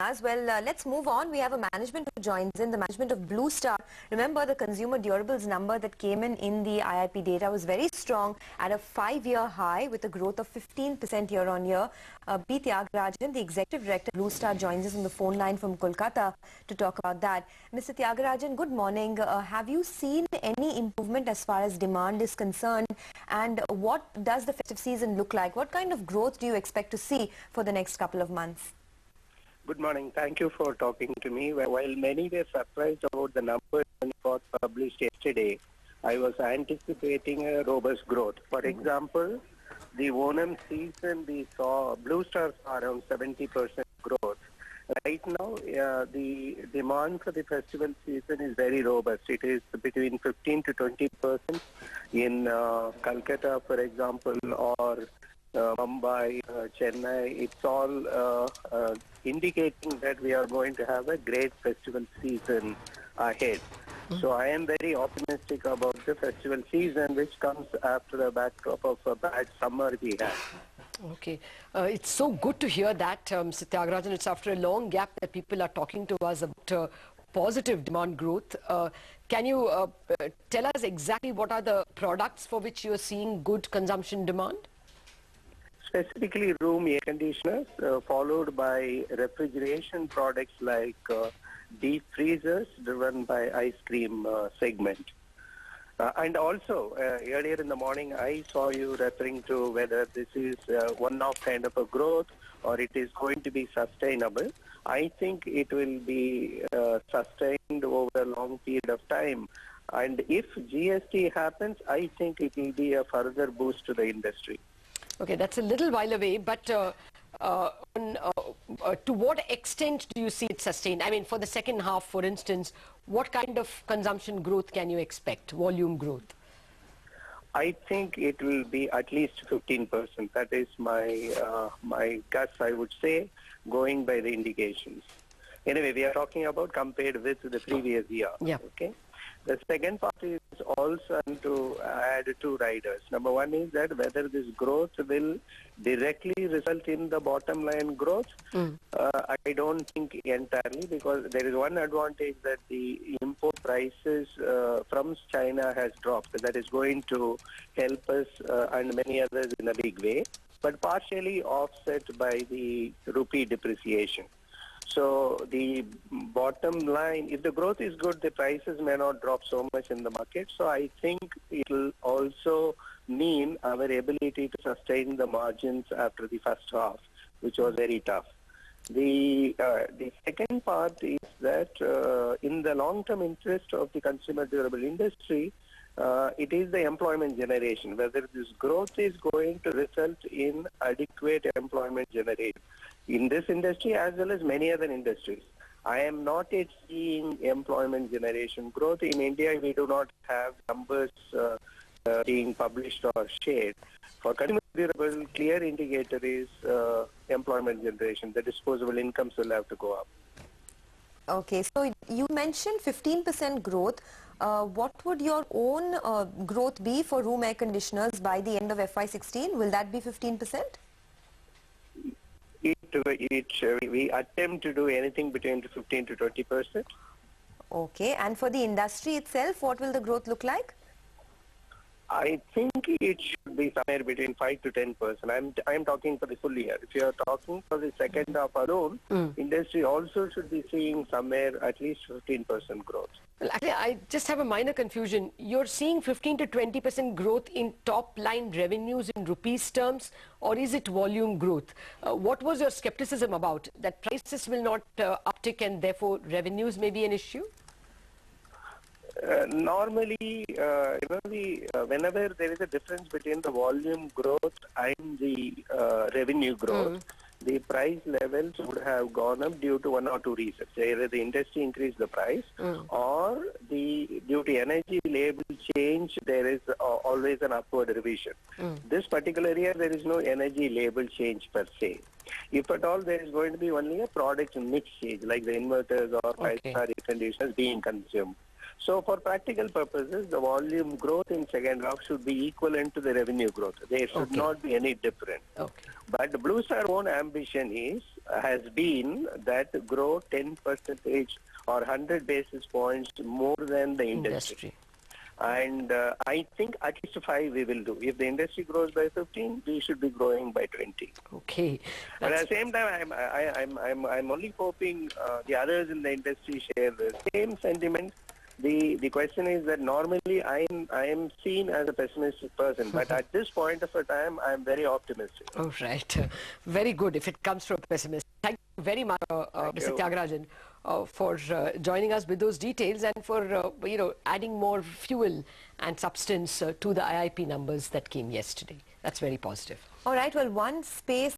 Well, let's move on. We have a management who joins in, the management of Blue Star. Remember, the consumer durables number that came in the IIP data was very strong at a 5-year high with a growth of 15% year-on-year. B. Thiagarajan, the executive director of Blue Star, joins us on the phone line from Kolkata to talk about that. Mr. Thiagarajan, good morning. Have you seen any improvement as far as demand is concerned? And what does the festive season look like? What kind of growth do you expect to see for the next couple of months? Good morning. Thank you for talking to me. While many were surprised about the numbers when it got published yesterday, I was anticipating a robust growth. For example, the Onam season, we saw Blue Star saw around 70% growth. Right now, the demand for the festival season is very robust. It is between 15 to 20% in Calcutta, for example, or Mumbai, Chennai. It's all indicating that we are going to have a great festival season ahead. So I am very optimistic about the festival season, which comes after the backdrop of a bad summer we had. Okay. It's so good to hear that, Mr. Thiagarajan. It's after a long gap that people are talking to us about positive demand growth. Can you tell us exactly what are the products for which you are seeing good consumption demand? Specifically room air conditioners, followed by refrigeration products like deep freezers driven by ice cream segment. And also, earlier in the morning, I saw you referring to whether this is one-off kind of a growth or it is going to be sustainable. I think it will be sustained over a long period of time. And if GST happens, I think it will be a further boost to the industry. Okay, that's a little while away, but to what extent do you see it sustained? I mean, for the second half, for instance, what kind of consumption growth can you expect, volume growth? I think it will be at least 15%. That is my guess, I would say, going by the indications. Anyway, we are talking about compared with the previous year. Yeah. Okay. The second part is also to add two riders. Number one is that whether this growth will directly result in the bottom line growth. I don't think entirely, because there is one advantage that the import prices from China has dropped. That is going to help us and many others in a big way, but partially offset by the rupee depreciation. So the bottom line, if the growth is good, the prices may not drop so much in the market. So I think it will also mean our ability to sustain the margins after the first half, which was very tough. The second part is that in the long-term interest of the consumer durable industry, it is the employment generation, whether this growth is going to result in adequate employment generation in this industry as well as many other industries. I am not yet seeing employment generation growth. In India, we do not have numbers being published or shared. For consumer durable, clear indicator is employment generation. The disposable incomes will have to go up. Okay, so you mentioned 15% growth. What would your own growth be for room air conditioners by the end of FY16? Will that be 15%? We attempt to do anything between 15 to 20%. Okay, and for the industry itself, what will the growth look like? I think it should be somewhere between 5 to 10%. I'm talking for the full year. If you are talking for the second half alone, industry also should be seeing somewhere at least 15% growth. Well, actually, I just have a minor confusion. You're seeing 15 to 20% growth in top line revenues in rupees terms, or is it volume growth? What was your skepticism about? That prices will not uptick and therefore revenues may be an issue? Normally, whenever there is a difference between the volume growth and the revenue growth, the price levels would have gone up due to one or two reasons. Either the industry increased the price, or due to energy label change, there is always an upward revision. This particular year, there is no energy label change per se. If at all, there is going to be only a product mix change, like the inverters or five-star air conditioners being consumed. So for practical purposes, the volume growth in second half should be equivalent to the revenue growth. There should not be any difference. Okay. But the Blue Star own ambition has been that grow 10 percentage or 100 basis points more than the industry. And I think at least 5 we will do. If the industry grows by 15, we should be growing by 20. Okay. But at the same time, I'm only hoping the others in the industry share the same sentiment. The question is that normally I am seen as a pessimistic person, but at this point of a time, I am very optimistic. Oh, right. Very good if it comes from a pessimist. Thank you very much, Mr. Thiagarajan, for joining us with those details and for adding more fuel and substance to the IIP numbers that came yesterday. That's very positive. All right, well, one space